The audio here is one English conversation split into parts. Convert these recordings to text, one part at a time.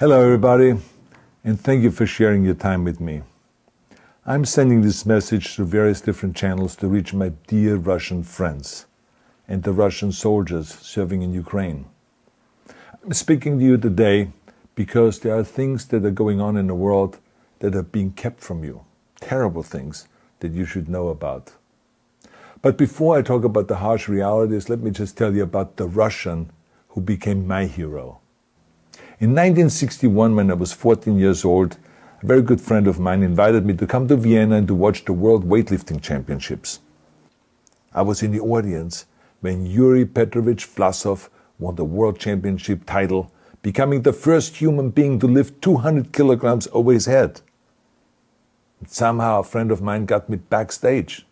Hello everybody, and thank you for sharing your time with me. I'm sending this message through various different channels to reach my dear Russian friends and the Russian soldiers serving in Ukraine. I'm speaking to you today because there are things that are going on in the world that are being kept from you, terrible things that you should know about. But before I talk about the harsh realities, let me just tell you about the Russian who became my hero. In 1961, when I was 14 years old, a very good friend of mine invited me to come to Vienna and to watch the World Weightlifting Championships. I was in the audience when Yuri Petrovich Vlasov won the World Championship title, becoming the first human being to lift 200 kilograms over his head. And somehow a friend of mine got me backstage.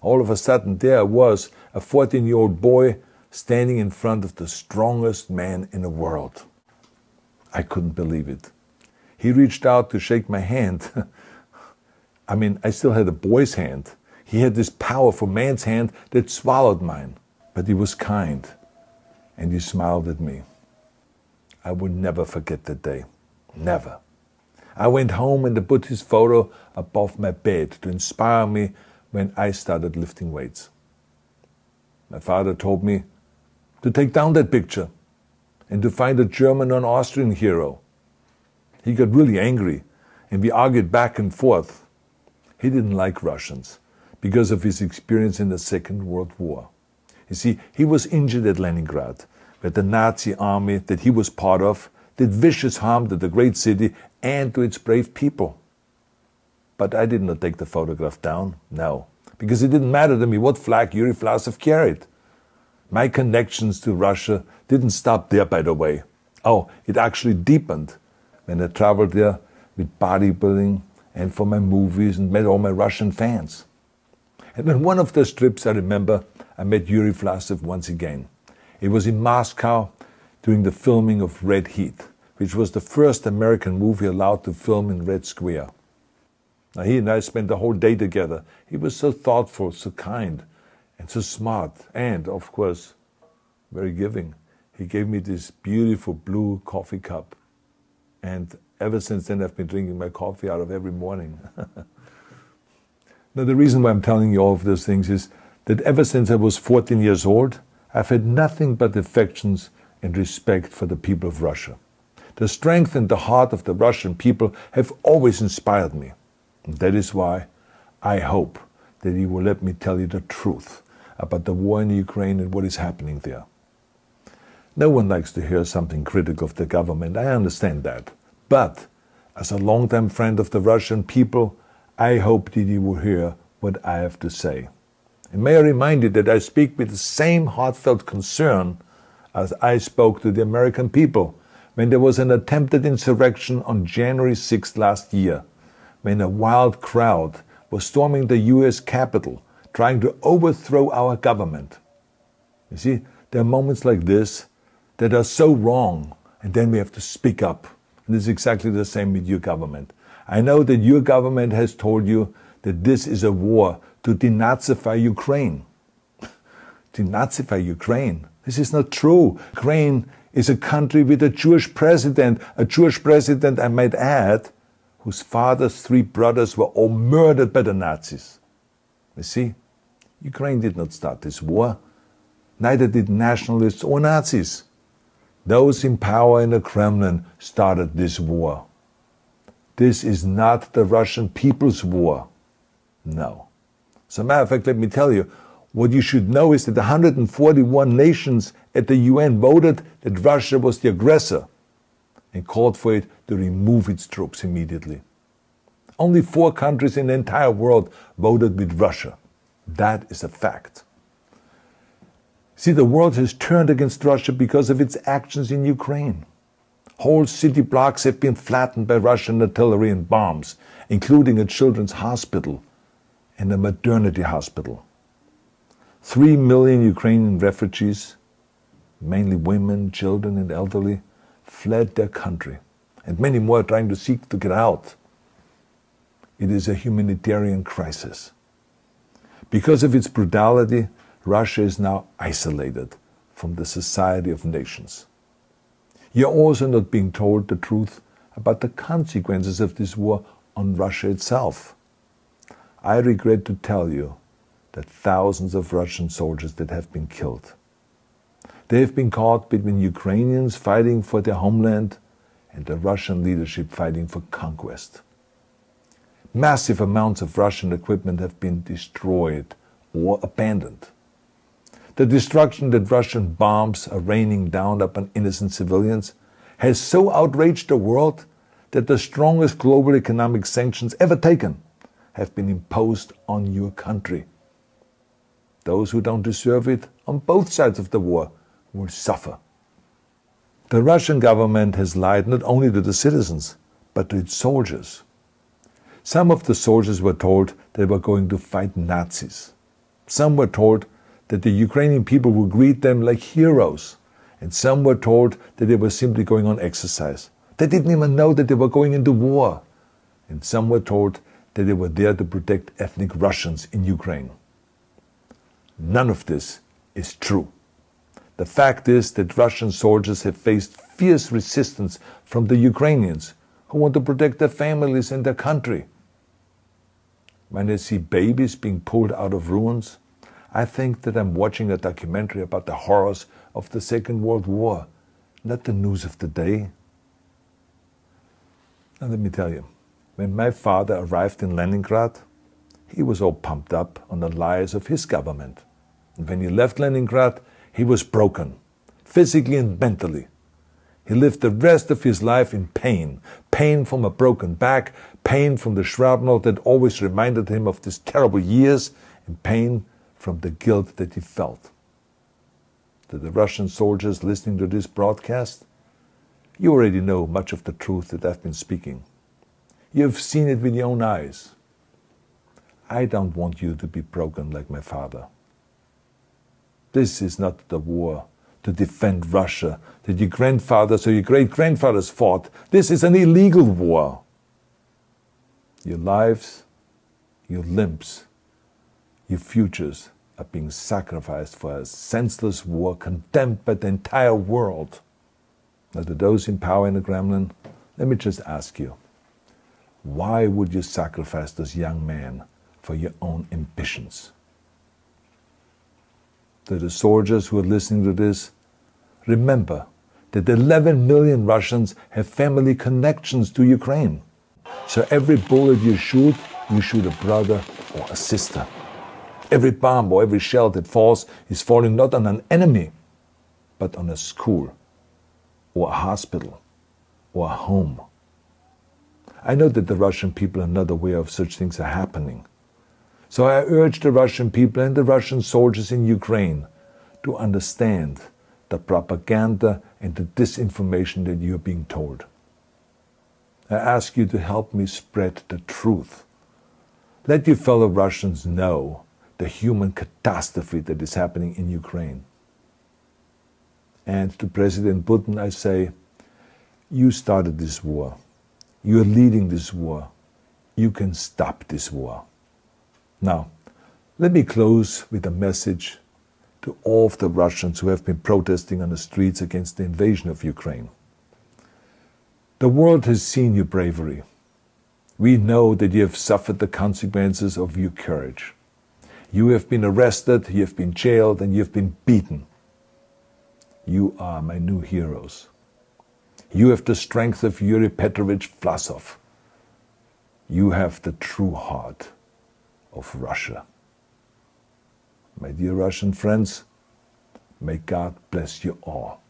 All of a sudden there I was, a 14-year-old boy, standing in front of the strongest man in the world. I couldn't believe it. He reached out to shake my hand. I still had a boy's hand. He had this powerful man's hand that swallowed mine. But he was kind, and he smiled at me. I will never forget that day. Never. I went home and I put his photo above my bed to inspire me when I started lifting weights. My father told me to take down that picture and to find a German or an Austrian hero. He got really angry, and we argued back and forth. He didn't like Russians because of his experience in the Second World War. You see, he was injured at Leningrad, where the Nazi army that he was part of did vicious harm to the great city and to its brave people. But I did not take the photograph down, no, because it didn't matter to me what flag Yuri Vlasov carried. My connections to Russia didn't stop there, by the way. Oh, it actually deepened when I traveled there with bodybuilding and for my movies and met all my Russian fans. And on one of those trips, I remember, I met Yuri Vlasov once again. It was in Moscow during the filming of Red Heat, which was the first American movie allowed to film in Red Square. Now, he and I spent the whole day together. He was so thoughtful, so kind, and so smart, and, of course, very giving. He gave me this beautiful blue coffee cup. And ever since then, I've been drinking my coffee out of every morning. Now, the reason why I'm telling you all of those things is that ever since I was 14 years old, I've had nothing but affections and respect for the people of Russia. The strength and the heart of the Russian people have always inspired me. And that is why I hope that you will let me tell you the truth about the war in Ukraine and what is happening there. No one likes to hear something critical of the government, I understand that. But as a longtime friend of the Russian people, I hope that you will hear what I have to say. And may I remind you that I speak with the same heartfelt concern as I spoke to the American people when there was an attempted insurrection on January 6th last year, when a wild crowd was storming the US Capitol, trying to overthrow our government. You see, there are moments like this that are so wrong, and then we have to speak up. And it's exactly the same with your government. I know that your government has told you that this is a war to denazify Ukraine. Denazify Ukraine? This is not true. Ukraine is a country with a Jewish president, I might add, whose father's 3 brothers were all murdered by the Nazis. You see, Ukraine did not start this war. Neither did nationalists or Nazis. Those in power in the Kremlin started this war. This is not the Russian people's war. No. As a matter of fact, let me tell you, what you should know is that 141 nations at the UN voted that Russia was the aggressor and called for it to remove its troops immediately. Only 4 countries in the entire world voted with Russia. That is a fact. See, the world has turned against Russia because of its actions in Ukraine. Whole city blocks have been flattened by Russian artillery and bombs, including a children's hospital and a maternity hospital. 3 million Ukrainian refugees, mainly women, children, and elderly, fled their country, and many more are trying to seek to get out. It is a humanitarian crisis. Because of its brutality, Russia is now isolated from the society of nations. You're also not being told the truth about the consequences of this war on Russia itself. I regret to tell you that thousands of Russian soldiers that have been killed. They have been caught between Ukrainians fighting for their homeland and the Russian leadership fighting for conquest. Massive amounts of Russian equipment have been destroyed or abandoned. The destruction that Russian bombs are raining down upon innocent civilians has so outraged the world that the strongest global economic sanctions ever taken have been imposed on your country. Those who don't deserve it on both sides of the war will suffer. The Russian government has lied not only to the citizens, but to its soldiers. Some of the soldiers were told they were going to fight Nazis. Some were told that the Ukrainian people would greet them like heroes, and some were told that they were simply going on exercise. They didn't even know that they were going into war. And some were told that they were there to protect ethnic Russians in Ukraine. None of this is true. The fact is that Russian soldiers have faced fierce resistance from the Ukrainians who want to protect their families and their country. When I see babies being pulled out of ruins, I think that I'm watching a documentary about the horrors of the Second World War, not the news of the day. And let me tell you, when my father arrived in Leningrad, he was all pumped up on the lies of his government. And when he left Leningrad, he was broken, physically and mentally. He lived the rest of his life in pain. Pain from a broken back, pain from the shrapnel that always reminded him of these terrible years, and pain from the guilt that he felt. To the Russian soldiers listening to this broadcast, you already know much of the truth that I've been speaking. You've seen it with your own eyes. I don't want you to be broken like my father. This is not the war to defend Russia that your grandfathers or your great-grandfathers fought. This is an illegal war. Your lives, your limbs, your futures are being sacrificed for a senseless war condemned by the entire world. Now, to those in power in the Kremlin, let me just ask you, why would you sacrifice those young men for your own ambitions? To the soldiers who are listening to this, remember that 11 million Russians have family connections to Ukraine. So every bullet you shoot a brother or a sister. Every bomb or every shell that falls is falling not on an enemy, but on a school, or a hospital, or a home. I know that the Russian people are not aware of such things are happening. So I urge the Russian people and the Russian soldiers in Ukraine to understand the propaganda and the disinformation that you are being told. I ask you to help me spread the truth. Let your fellow Russians know the human catastrophe that is happening in Ukraine. And to President Putin I say, you started this war. You are leading this war. You can stop this war. Now, let me close with a message to all of the Russians who have been protesting on the streets against the invasion of Ukraine. The world has seen your bravery. We know that you have suffered the consequences of your courage. You have been arrested, you have been jailed, and you have been beaten. You are my new heroes. You have the strength of Yuri Petrovich Vlasov. You have the true heart of Russia. My dear Russian friends, may God bless you all.